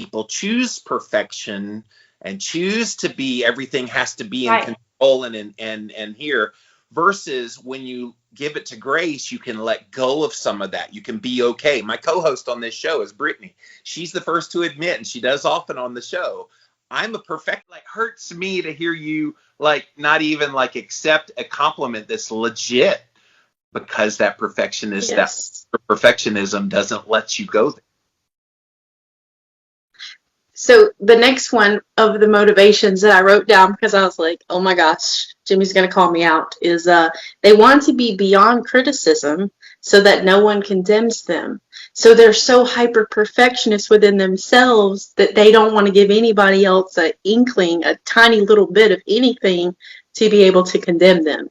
people choose perfection and choose to be, everything has to be in control and here, versus when you give it to grace, you can let go of some of that. You can be okay. My co-host on this show is Brittany. She's the first to admit, and she does often on the show, I'm a perfect, like, hurts me to hear you, like, not even, like, accept a compliment that's legit, because that perfectionist, that perfectionism doesn't let you go there. So the next one of the motivations that I wrote down, because I was like, oh my gosh, Jimmy's going to call me out, is they want to be beyond criticism so that no one condemns them. So they're so hyper perfectionist within themselves that they don't want to give anybody else an inkling, a tiny little bit of anything to be able to condemn them.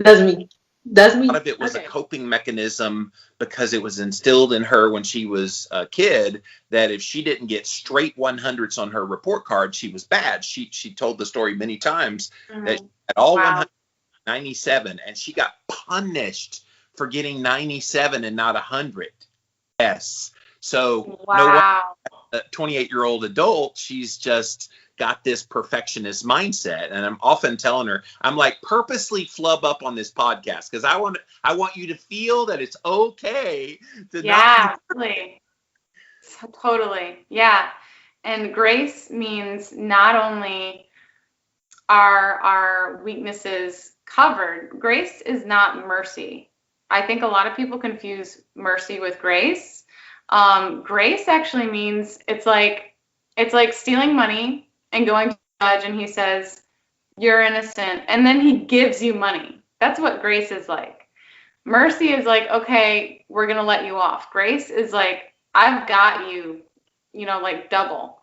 Does me. A lot of it was a coping mechanism, because it was instilled in her when she was a kid that if she didn't get straight 100s on her report card, she was bad. She told the story many times that she had all 197, and she got punished for getting 97 and not 100. Yes. So no wonder, a 28-year-old adult, she's just got this perfectionist mindset. And I'm often telling her, I'm like, purposely flub up on this podcast because I want you to feel that it's okay to really. Totally. Yeah. And grace means not only are our weaknesses covered, grace is not mercy. I think a lot of people confuse mercy with grace. Grace actually means it's like stealing money and going to the judge and he says, you're innocent. And then he gives you money. That's what grace is like. Mercy is like, okay, we're going to let you off. Grace is like, I've got you, like double.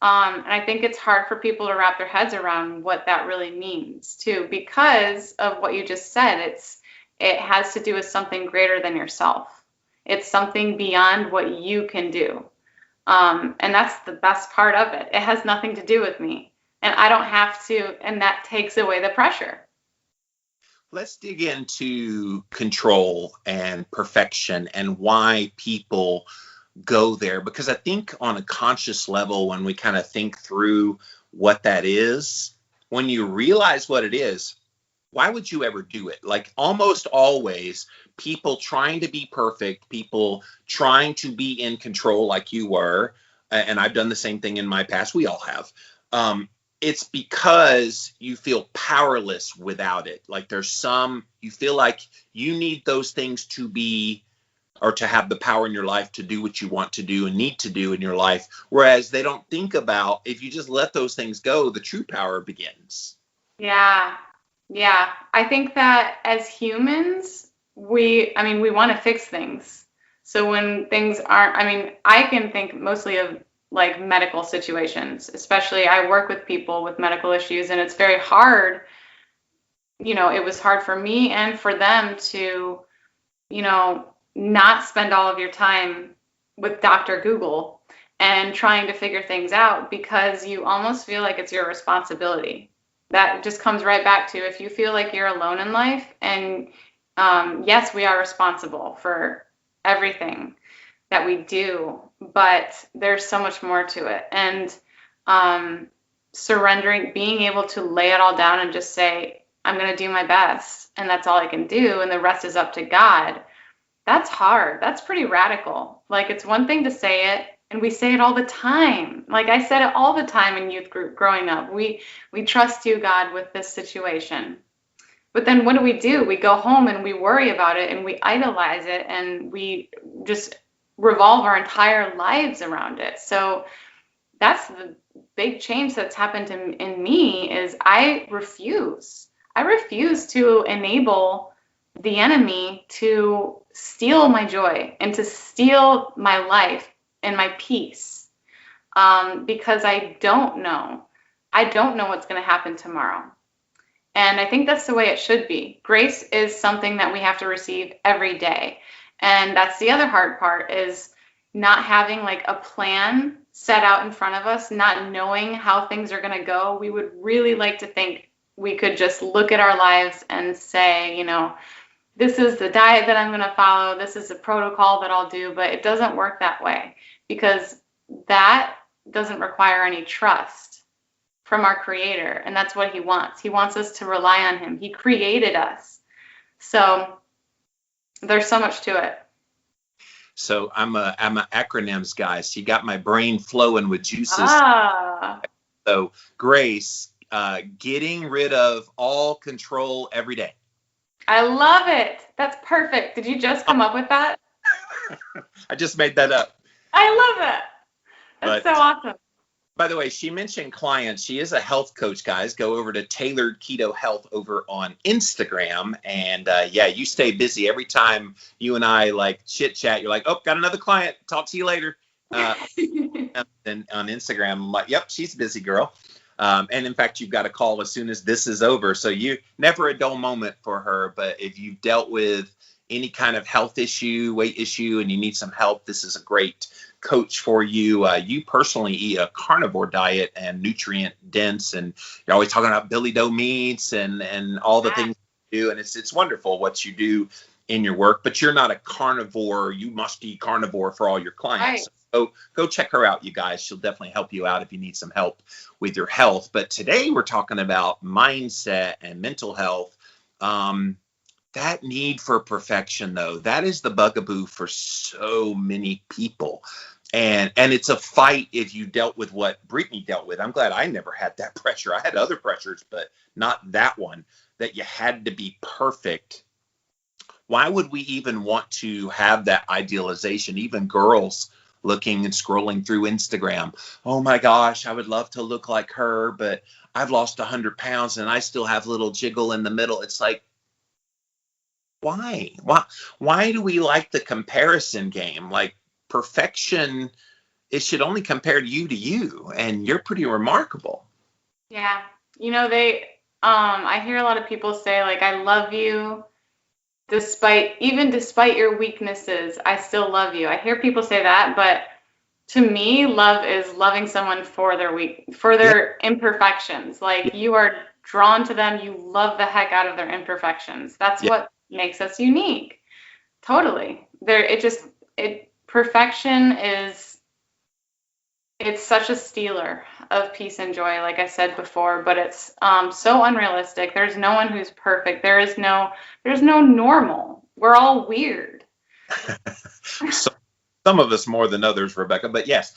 And I think it's hard for people to wrap their heads around what that really means too, because of what you just said. It has to do with something greater than yourself. It's something beyond what you can do. And that's the best part of it. It has nothing to do with me. And I don't have to, and that takes away the pressure. Let's dig into control and perfection and why people go there. Because I think on a conscious level, when we kind of think through what that is, when you realize what it is, why would you ever do it? Like almost always, people trying to be perfect, people trying to be in control like you were, and I've done the same thing in my past, we all have. It's because you feel powerless without it. Like you feel like you need those things to be, or to have the power in your life to do what you want to do and need to do in your life. Whereas they don't think about, if you just let those things go, the true power begins. Yeah. Yeah. I think that as humans, we want to fix things. So when things aren't, I can think mostly of like medical situations, especially I work with people with medical issues, and it's very hard. It was hard for me and for them to, not spend all of your time with Dr. Google and trying to figure things out, because you almost feel like it's your responsibility. That just comes right back to, if you feel like you're alone in life, and yes, we are responsible for everything that we do, but there's so much more to it. And surrendering, being able to lay it all down and just say, I'm going to do my best, and that's all I can do, and the rest is up to God. That's hard. That's pretty radical. Like, it's one thing to say it, and we say it all the time. Like I said it all the time in youth group growing up. We trust you, God, with this situation. But then what do? We go home and we worry about it, and we idolize it, and we just revolve our entire lives around it. So that's the big change that's happened in me, is I refuse to enable the enemy to steal my joy and to steal my life and my peace, because I don't know what's going to happen tomorrow. And I think that's the way it should be. Grace is something that we have to receive every day. And that's the other hard part, is not having like a plan set out in front of us, not knowing how things are going to go. We would really like to think we could just look at our lives and say, this is the diet that I'm going to follow, this is the protocol that I'll do, but it doesn't work that way. because that doesn't require any trust from our creator. And that's what he wants. He wants us to rely on him. He created us. So there's so much to it. So I'm a acronyms guy. So you got my brain flowing with juices. So Grace, getting rid of all control every day. I love it. That's perfect. Did you just come up with that? I just made that up. I love that. That's so awesome. By the way, she mentioned clients. She is a health coach, guys. Go over to Tailored Keto Health over on Instagram. And yeah, you stay busy. Every time you and I like chit chat, you're like, oh, got another client. Talk to you later. And on Instagram, I'm like, yep, she's a busy girl. And in fact, you've got a call as soon as this is over. So you never a dull moment for her. But if you've dealt with any kind of health issue, weight issue, and you need some help, this is a great coach for you. You personally eat a carnivore diet and nutrient dense, and you're always talking about Billy Doe meats and all the things you do. And it's wonderful what you do in your work, but you're not a carnivore. You must eat carnivore for all your clients. Right. So go check her out, you guys. She'll definitely help you out if you need some help with your health. But today we're talking about mindset and mental health. That need for perfection, though, that is the bugaboo for so many people. And it's a fight if you dealt with what Brittany dealt with. I'm glad I never had that pressure. I had other pressures, but not that one, that you had to be perfect. Why would we even want to have that idealization? Even girls looking and scrolling through Instagram. Oh my gosh, I would love to look like her, but I've lost 100 pounds and I still have a little jiggle in the middle. It's like, why do we like the comparison game? Like perfection, it should only compare you to you, and you're pretty remarkable. Yeah. You know, I hear a lot of people say, like, I love you despite your weaknesses. I still love you. I hear people say that, but to me, love is loving someone for their imperfections. Like, you are drawn to them. You love the heck out of their imperfections. That's what makes us unique. Totally. Perfection it's such a stealer of peace and joy, like I said before, but it's so unrealistic. There's no one who's perfect. There's no normal. We're all weird. So, some of us more than others, Rebecca, but yes.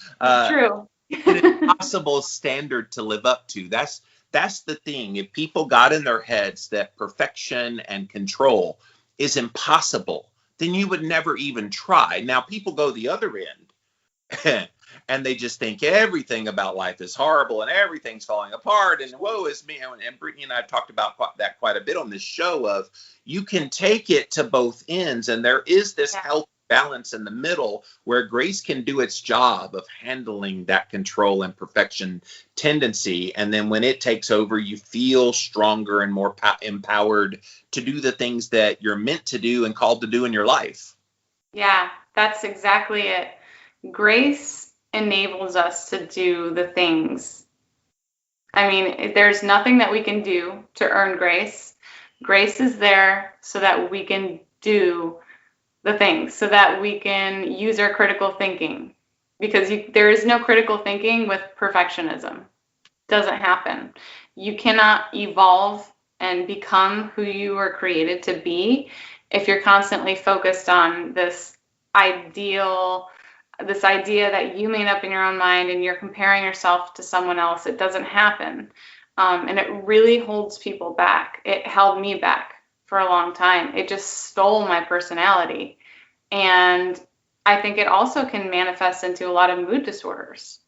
True. An impossible standard to live up to. That's the thing. If people got in their heads that perfection and control is impossible, then you would never even try. Now, people go the other end and they just think everything about life is horrible and everything's falling apart and woe is me. And Brittany and I have talked about that quite a bit on this show of you can take it to both ends, and there is this healthy balance in the middle where grace can do its job of handling that control and perfection tendency. And then when it takes over, you feel stronger and more empowered to do the things that you're meant to do and called to do in your life. Yeah, that's exactly it. Grace enables us to do the things. I mean, there's nothing that we can do to earn grace. Grace is there so that we can do the things, so that we can use our critical thinking, because there is no critical thinking with perfectionism. Doesn't happen. You cannot evolve and become who you were created to be if you're constantly focused on this idea that you made up in your own mind and you're comparing yourself to someone else. It doesn't happen. And it really holds people back. It held me back for a long time. It just stole my personality. And I think it also can manifest into a lot of mood disorders,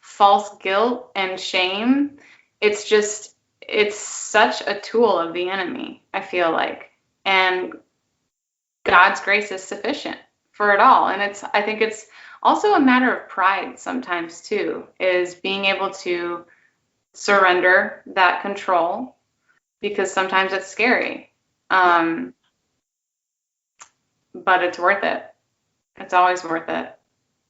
false guilt and shame. It's such a tool of the enemy, I feel like. And God's grace is sufficient for it all. And I think it's also a matter of pride sometimes too, is being able to surrender that control, because sometimes it's scary. But it's worth it. It's always worth it.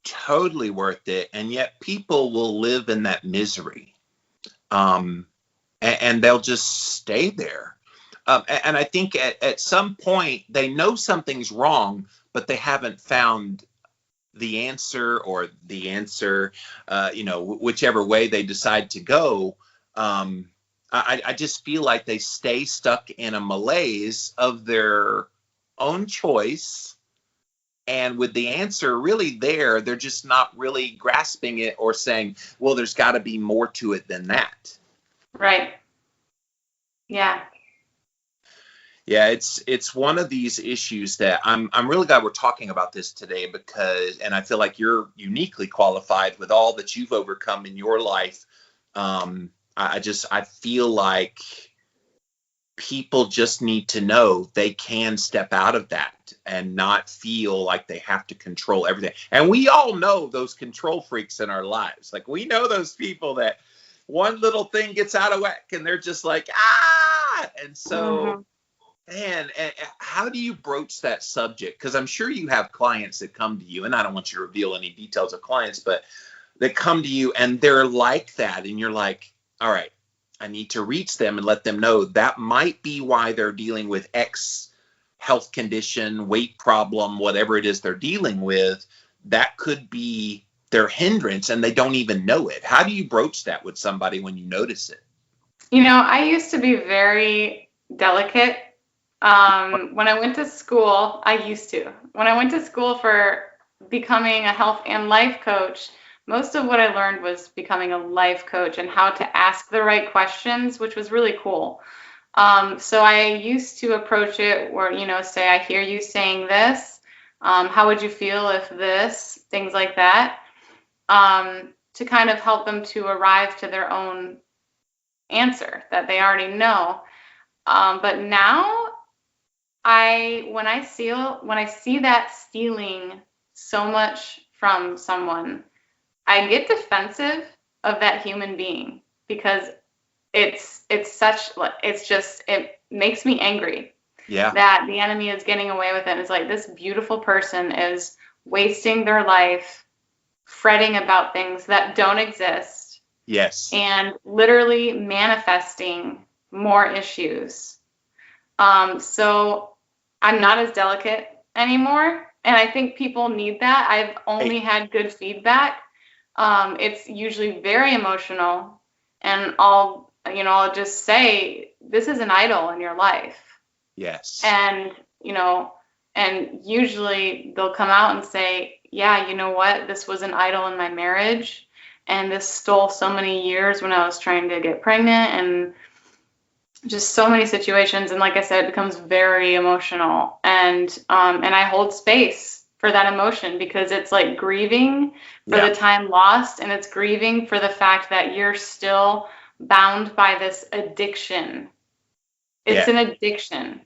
Totally worth it. And yet people will live in that misery. And they'll just stay there. And I think at some point they know something's wrong, but they haven't found the answer or the answer, whichever way they decide to go. I just feel like they stay stuck in a malaise of their own choice. And with the answer really there, they're just not really grasping it or saying, well, there's got to be more to it than that. Right. Yeah. Yeah, it's one of these issues that I'm really glad we're talking about this today, because, and I feel like you're uniquely qualified with all that you've overcome in your life. I feel like people just need to know they can step out of that and not feel like they have to control everything. And we all know those control freaks in our lives. Like, we know those people that one little thing gets out of whack and they're just like, ah. And so, man, how do you broach that subject? Because I'm sure you have clients that come to you, and I don't want you to reveal any details of clients, but that come to you and they're like that. And you're like, all right, I need to reach them and let them know that might be why they're dealing with X health condition, weight problem, whatever it is they're dealing with. That could be their hindrance and they don't even know it. How do you broach that with somebody when you notice it? I used to be very delicate. When I went to school, When I went to school for becoming a health and life coach, most of what I learned was becoming a life coach and how to ask the right questions, which was really cool. So I used to approach it where, say, I hear you saying this. How would you feel if this? Things like that, to kind of help them to arrive to their own answer that they already know. But now, when I see that stealing so much from someone, I get defensive of that human being, because it makes me angry. Yeah. That the enemy is getting away with it. It's like, this beautiful person is wasting their life fretting about things that don't exist. Yes. And literally manifesting more issues. So I'm not as delicate anymore. And I think people need that. I've only had good feedback. It's usually very emotional, and I'll just say, this is an idol in your life. Yes. And usually they'll come out and say, yeah, you know what? This was an idol in my marriage, and this stole so many years when I was trying to get pregnant, and just so many situations. And like I said, it becomes very emotional, and I hold space for that emotion, because it's like grieving for the time lost, and it's grieving for the fact that you're still bound by this addiction. It's an addiction,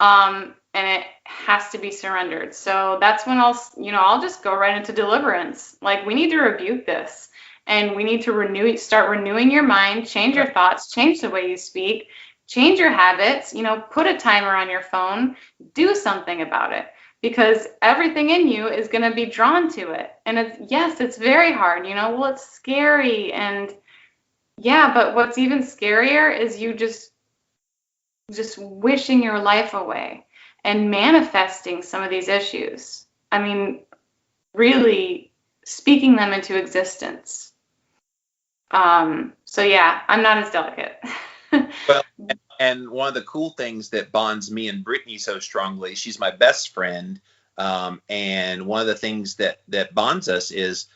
and it has to be surrendered. So that's when I'll just go right into deliverance. Like, we need to rebuke this, and we need to start renewing your mind, change your thoughts, change the way you speak, change your habits, put a timer on your phone, do something about it, because everything in you is going to be drawn to it. And it's very hard, well, it's scary. And yeah, but what's even scarier is you just wishing your life away and manifesting some of these issues. I mean, really speaking them into existence. So yeah, I'm not as delicate. Well, and one of the cool things that bonds me and Brittany so strongly, she's my best friend. And one of the things that bonds us is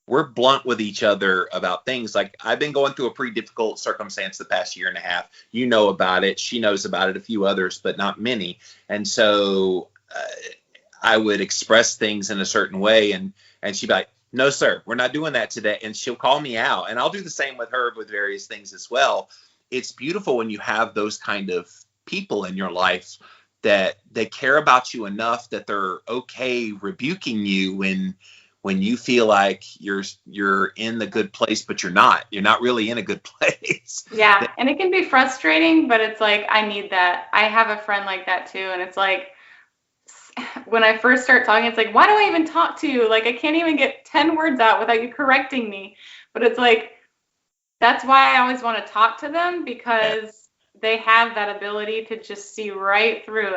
we're blunt with each other about things. Like, I've been going through a pretty difficult circumstance the past year and a half. You know about it. She knows about it, a few others, but not many. And so I would express things in a certain way, and she'd be like, no, sir, we're not doing that today. And she'll call me out, and I'll do the same with her with various things as well. It's beautiful when you have those kind of people in your life that they care about you enough that they're okay rebuking you when you feel like you're in the good place, but you're not really in a good place. Yeah. And it can be frustrating, but it's like, I need that. I have a friend like that too. And it's like, when I first start talking, it's like, why do I even talk to you? Like, I can't even get 10 words out without you correcting me. But it's like, that's why I always want to talk to them, because they have that ability to just see right through